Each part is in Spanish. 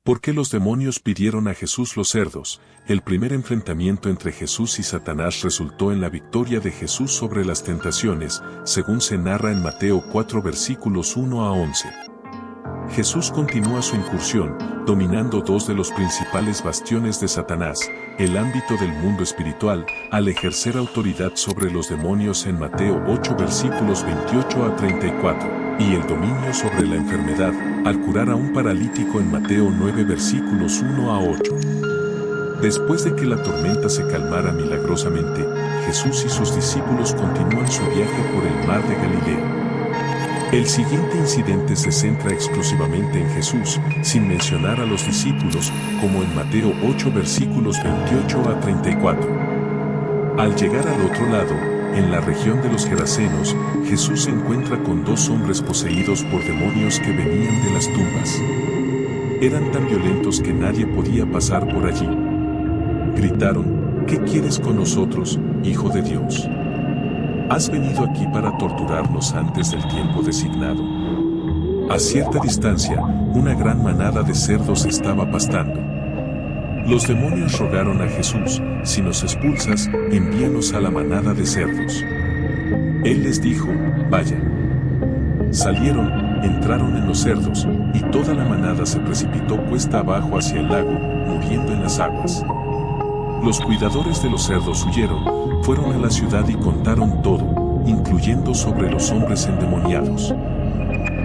¿Por qué los demonios pidieron a Jesús los cerdos? El primer enfrentamiento entre Jesús y Satanás resultó en la victoria de Jesús sobre las tentaciones, según se narra en Mateo 4 versículos 1 a 11. Jesús continúa su incursión, dominando dos de los principales bastiones de Satanás, el ámbito del mundo espiritual, al ejercer autoridad sobre los demonios en Mateo 8 versículos 28 a 34. Y el dominio sobre la enfermedad, al curar a un paralítico en Mateo 9 versículos 1 a 8. Después de que la tormenta se calmara milagrosamente, Jesús y sus discípulos continúan su viaje por el mar de Galilea. El siguiente incidente se centra exclusivamente en Jesús, sin mencionar a los discípulos, como en Mateo 8 versículos 28 a 34. Al llegar al otro lado, en la región de los Gerasenos, Jesús se encuentra con dos hombres poseídos por demonios que venían de las tumbas. Eran tan violentos que nadie podía pasar por allí. Gritaron: ¿qué quieres con nosotros, Hijo de Dios? ¿Has venido aquí para torturarnos antes del tiempo designado? A cierta distancia, una gran manada de cerdos estaba pastando. Los demonios rogaron a Jesús: si nos expulsas, envíanos a la manada de cerdos. Él les dijo: vayan. Salieron, entraron en los cerdos, y toda la manada se precipitó cuesta abajo hacia el lago, muriendo en las aguas. Los cuidadores de los cerdos huyeron, fueron a la ciudad y contaron todo, incluyendo sobre los hombres endemoniados.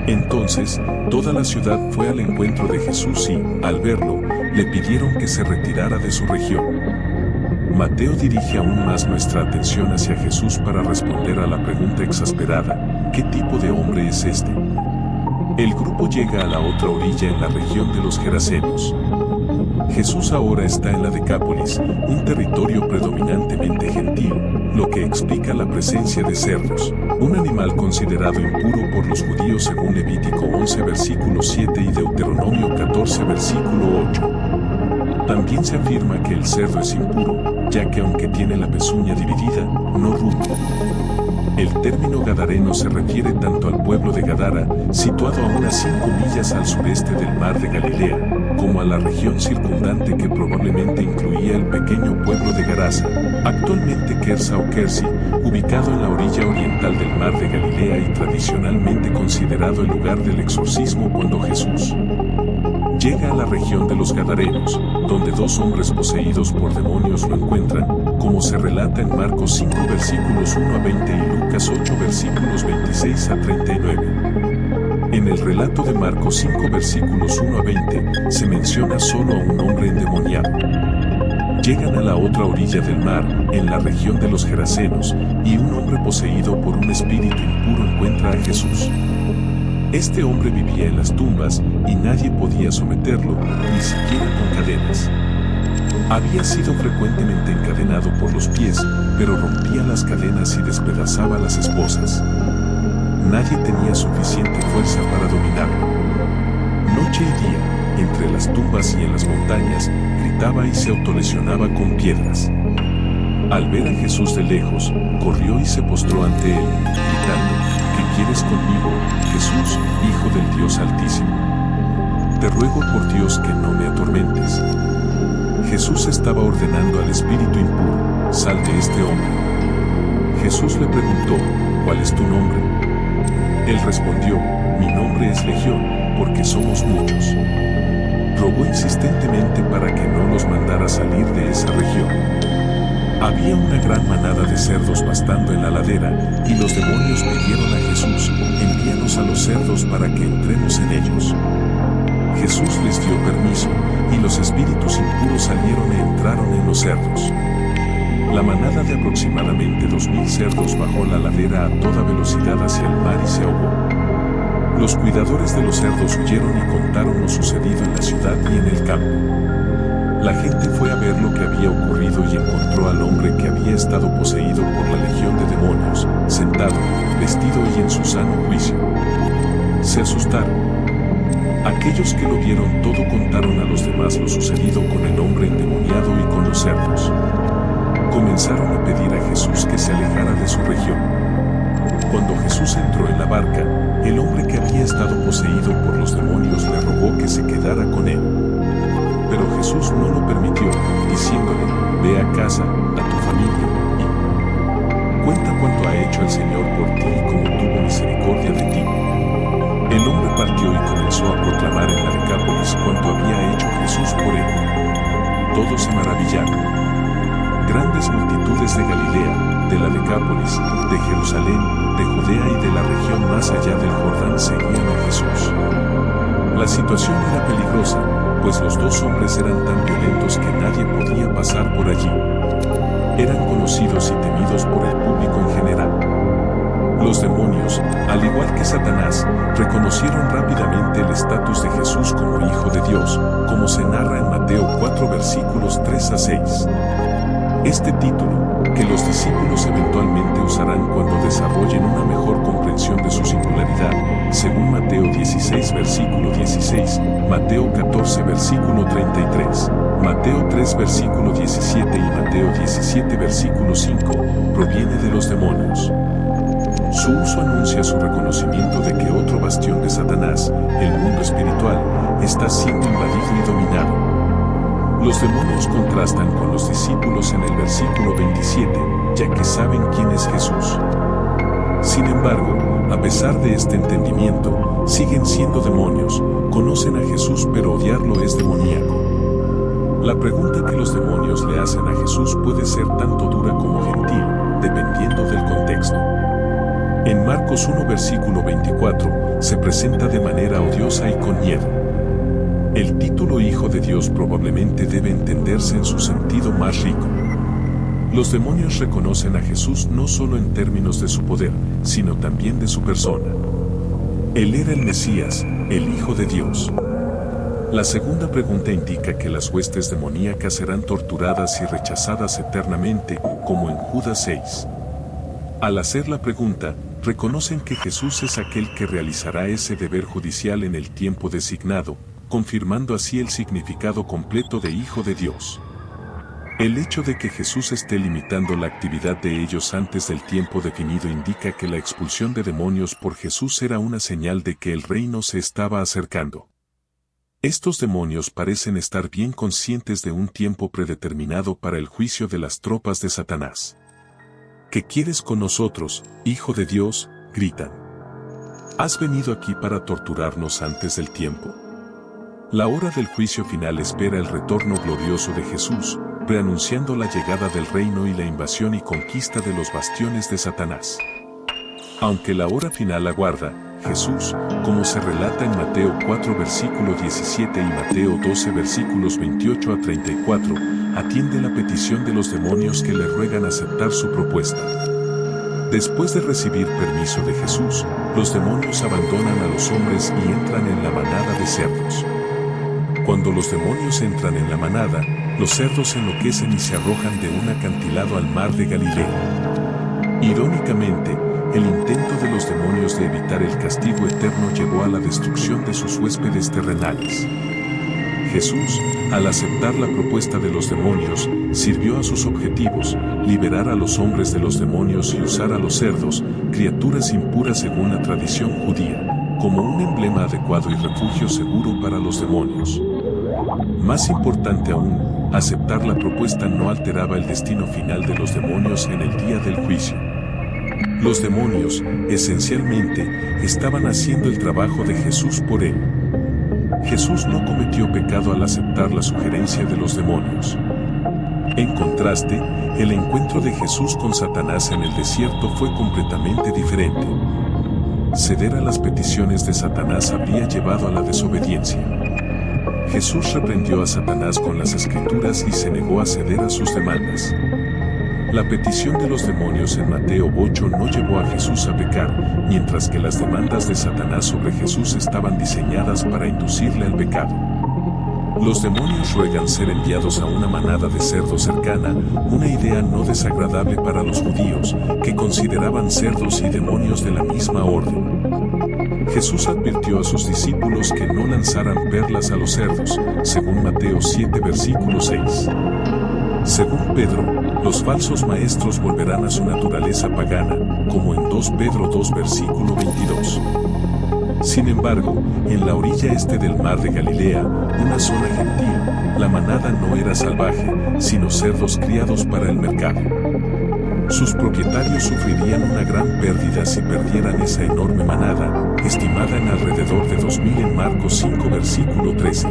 Entonces, toda la ciudad fue al encuentro de Jesús y, al verlo, le pidieron que se retirara de su región. Mateo dirige aún más nuestra atención hacia Jesús para responder a la pregunta exasperada: ¿qué tipo de hombre es este? El grupo llega a la otra orilla en la región de los Gerasenos. Jesús ahora está en la Decápolis, un territorio predominantemente gentil, lo que explica la presencia de cerdos, un animal considerado impuro por los judíos según Levítico 11 versículo 7 y Deuteronomio 14 versículo 8. También se afirma que el cerdo es impuro, ya que aunque tiene la pezuña dividida, no ruge. El término gadareno se refiere tanto al pueblo de Gadara, situado a unas 5 millas al sureste del mar de Galilea, como a la región circundante que probablemente incluía el pequeño pueblo de Gerasa, actualmente Kersa o Kersi, ubicado en la orilla oriental del mar de Galilea y tradicionalmente considerado el lugar del exorcismo cuando Jesús llega a la región de los Gadarenos, donde dos hombres poseídos por demonios lo encuentran, como se relata en Marcos 5 versículos 1 a 20 y Lucas 8 versículos 26 a 39. En el relato de Marcos 5 versículos 1 a 20, se menciona solo a un hombre endemoniado. Llegan a la otra orilla del mar, en la región de los Gerasenos, y un hombre poseído por un espíritu impuro encuentra a Jesús. Este hombre vivía en las tumbas, y nadie podía someterlo, ni siquiera con cadenas. Había sido frecuentemente encadenado por los pies, pero rompía las cadenas y despedazaba a las esposas. Nadie tenía suficiente fuerza para dominarlo. Noche y día, entre las tumbas y en las montañas, gritaba y se autolesionaba con piedras. Al ver a Jesús de lejos, corrió y se postró ante él, gritando: ¿qué quieres conmigo, Jesús, Hijo del Dios Altísimo? Te ruego por Dios que no me atormentes. Jesús estaba ordenando al espíritu impuro: sal de este hombre. Jesús le preguntó: ¿cuál es tu nombre? Él respondió: mi nombre es Legión, porque somos muchos. Rogó insistentemente para que no los mandara salir de esa región. Había una gran manada de cerdos pastando en la ladera, y los demonios pidieron a Jesús: envíanos a los cerdos para que entremos en ellos. Jesús les dio permiso, y los espíritus impuros salieron e entraron en los cerdos. La manada de aproximadamente 2000 cerdos bajó la ladera a toda velocidad hacia el mar y se ahogó. Los cuidadores de los cerdos huyeron y contaron lo sucedido en la ciudad y en el campo. La gente fue a ver lo que había ocurrido y encontró al hombre que había estado poseído por la legión de demonios, sentado, vestido y en su sano juicio. Se asustaron. Aquellos que lo vieron todo contaron a los demás lo sucedido con el hombre endemoniado y con los cerdos. Comenzaron a pedir a Jesús que se alejara de su región. Cuando Jesús entró en la barca, el hombre que había estado poseído por los demonios le rogó que se quedara con él. Jesús no lo permitió, diciéndole, ve a casa, a tu familia, y cuenta cuanto ha hecho el Señor por ti y cómo tuvo misericordia de ti. El hombre partió y comenzó a proclamar en la Decápolis cuanto había hecho Jesús por él. Todos se maravillaron. Grandes multitudes de Galilea, de la Decápolis, de Jerusalén, de Judea y de la región más allá del Jordán seguían a Jesús. La situación era peligrosa, pues los dos hombres eran tan violentos que nadie podía pasar por allí. Eran conocidos y temidos por el público en general. Los demonios, al igual que Satanás, reconocieron rápidamente el estatus de Jesús como Hijo de Dios, como se narra en Mateo 4 versículos 3 a 6. Este título, que los discípulos eventualmente usarán cuando desarrollen una mejor comprensión de su singularidad, según Mateo 16 versículo 16, Mateo 14 versículo 33, Mateo 3 versículo 17 y Mateo 17 versículo 5, proviene de los demonios. Su uso anuncia su reconocimiento de que otro bastión de Satanás, el mundo espiritual, está siendo invadido y dominado. Los demonios contrastan con los discípulos en el versículo 27, ya que saben quién es Jesús. Sin embargo, a pesar de este entendimiento, siguen siendo demonios, conocen a Jesús pero odiarlo es demoníaco. La pregunta que los demonios le hacen a Jesús puede ser tanto dura como gentil, dependiendo del contexto. En Marcos 1 versículo 24, se presenta de manera odiosa y con miedo. El título Hijo de Dios probablemente debe entenderse en su sentido más rico. Los demonios reconocen a Jesús no solo en términos de su poder, sino también de su persona. Él era el Mesías, el Hijo de Dios. La segunda pregunta indica que las huestes demoníacas serán torturadas y rechazadas eternamente, como en Judas 6. Al hacer la pregunta, reconocen que Jesús es aquel que realizará ese deber judicial en el tiempo designado, confirmando así el significado completo de Hijo de Dios. El hecho de que Jesús esté limitando la actividad de ellos antes del tiempo definido indica que la expulsión de demonios por Jesús era una señal de que el reino se estaba acercando. Estos demonios parecen estar bien conscientes de un tiempo predeterminado para el juicio de las tropas de Satanás. ¿Qué quieres con nosotros, Hijo de Dios?, gritan. ¿Has venido aquí para torturarnos antes del tiempo? La hora del juicio final espera el retorno glorioso de Jesús, preanunciando la llegada del reino y la invasión y conquista de los bastiones de Satanás. Aunque la hora final aguarda, Jesús, como se relata en Mateo 4 versículo 17 y Mateo 12 versículos 28 a 34, atiende la petición de los demonios que le ruegan aceptar su propuesta. Después de recibir permiso de Jesús, los demonios abandonan a los hombres y entran en la manada de cerdos. Cuando los demonios entran en la manada, los cerdos enloquecen y se arrojan de un acantilado al mar de Galilea. Irónicamente, el intento de los demonios de evitar el castigo eterno llevó a la destrucción de sus huéspedes terrenales. Jesús, al aceptar la propuesta de los demonios, sirvió a sus objetivos, liberar a los hombres de los demonios y usar a los cerdos, criaturas impuras según la tradición judía, como un emblema adecuado y refugio seguro para los demonios. Más importante aún, aceptar la propuesta no alteraba el destino final de los demonios en el día del juicio. Los demonios, esencialmente, estaban haciendo el trabajo de Jesús por él. Jesús no cometió pecado al aceptar la sugerencia de los demonios. En contraste, el encuentro de Jesús con Satanás en el desierto fue completamente diferente. Ceder a las peticiones de Satanás habría llevado a la desobediencia. Jesús reprendió a Satanás con las Escrituras y se negó a ceder a sus demandas. La petición de los demonios en Mateo 8 no llevó a Jesús a pecar, mientras que las demandas de Satanás sobre Jesús estaban diseñadas para inducirle al pecado. Los demonios ruegan ser enviados a una manada de cerdos cercana, una idea no desagradable para los judíos, que consideraban cerdos y demonios de la misma orden. Jesús advirtió a sus discípulos que no lanzaran perlas a los cerdos, según Mateo 7 versículo 6. Según Pedro, los falsos maestros volverán a su naturaleza pagana, como en 2 Pedro 2 versículo 22. Sin embargo, en la orilla este del mar de Galilea, una zona gentil, La manada no era salvaje, sino cerdos criados para el mercado. Sus propietarios sufrirían una gran pérdida si perdieran esa enorme manada, estimada en alrededor de 2000 en Marcos 5 versículo 13.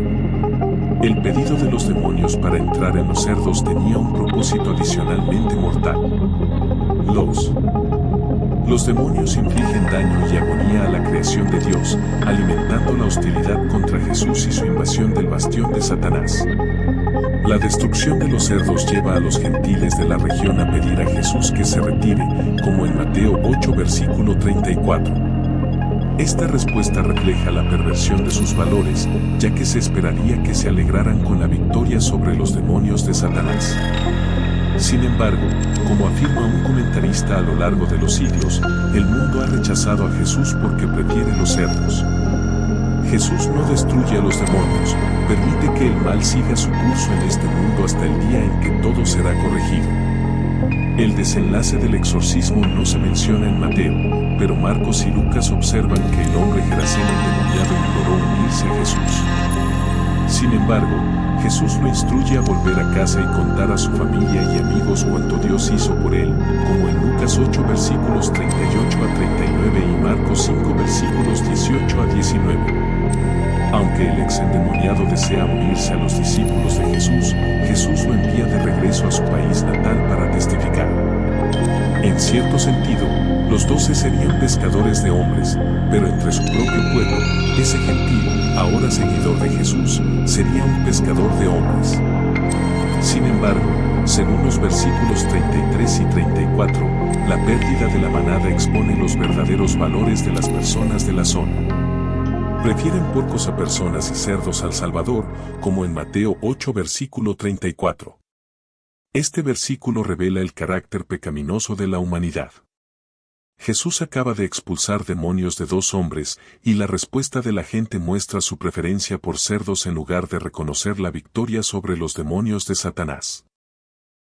El pedido de los demonios para entrar en los cerdos tenía un propósito adicionalmente mortal. Los demonios infligen daño y agonía a la creación de Dios, alimentando la hostilidad contra Jesús y su invasión del bastión de Satanás. La destrucción de los cerdos lleva a los gentiles de la región a pedir a Jesús que se retire, como en Mateo 8 versículo 34. Esta respuesta refleja la perversión de sus valores, ya que se esperaría que se alegraran con la victoria sobre los demonios de Satanás. Sin embargo, como afirma un comentarista a lo largo de los siglos, el mundo ha rechazado a Jesús porque prefiere los cerdos. Jesús no destruye a los demonios, permite que el mal siga su curso en este mundo hasta el día en que todo será corregido. El desenlace del exorcismo no se menciona en Mateo, pero Marcos y Lucas observan que el hombre geraseno endemoniado imploró unirse a Jesús. Sin embargo, Jesús lo instruye a volver a casa y contar a su familia y amigos cuanto Dios hizo por él, como en Lucas 8 versículos 38 a 39 y Marcos 5 versículos 18 a 19. Aunque el ex endemoniado desea unirse a los discípulos de Jesús, Jesús lo envía de regreso a su país natal para testificar. En cierto sentido, los 12 serían pescadores de hombres, pero entre su propio pueblo, ese gentil, ahora seguidor de Jesús, sería un pescador de hombres. Sin embargo, según los versículos 33 y 34, la pérdida de la manada expone los verdaderos valores de las personas de la zona. Prefieren porcos a personas y cerdos al Salvador, como en Mateo 8 versículo 34. Este versículo revela el carácter pecaminoso de la humanidad. Jesús acaba de expulsar demonios de 2 hombres, y la respuesta de la gente muestra su preferencia por cerdos en lugar de reconocer la victoria sobre los demonios de Satanás.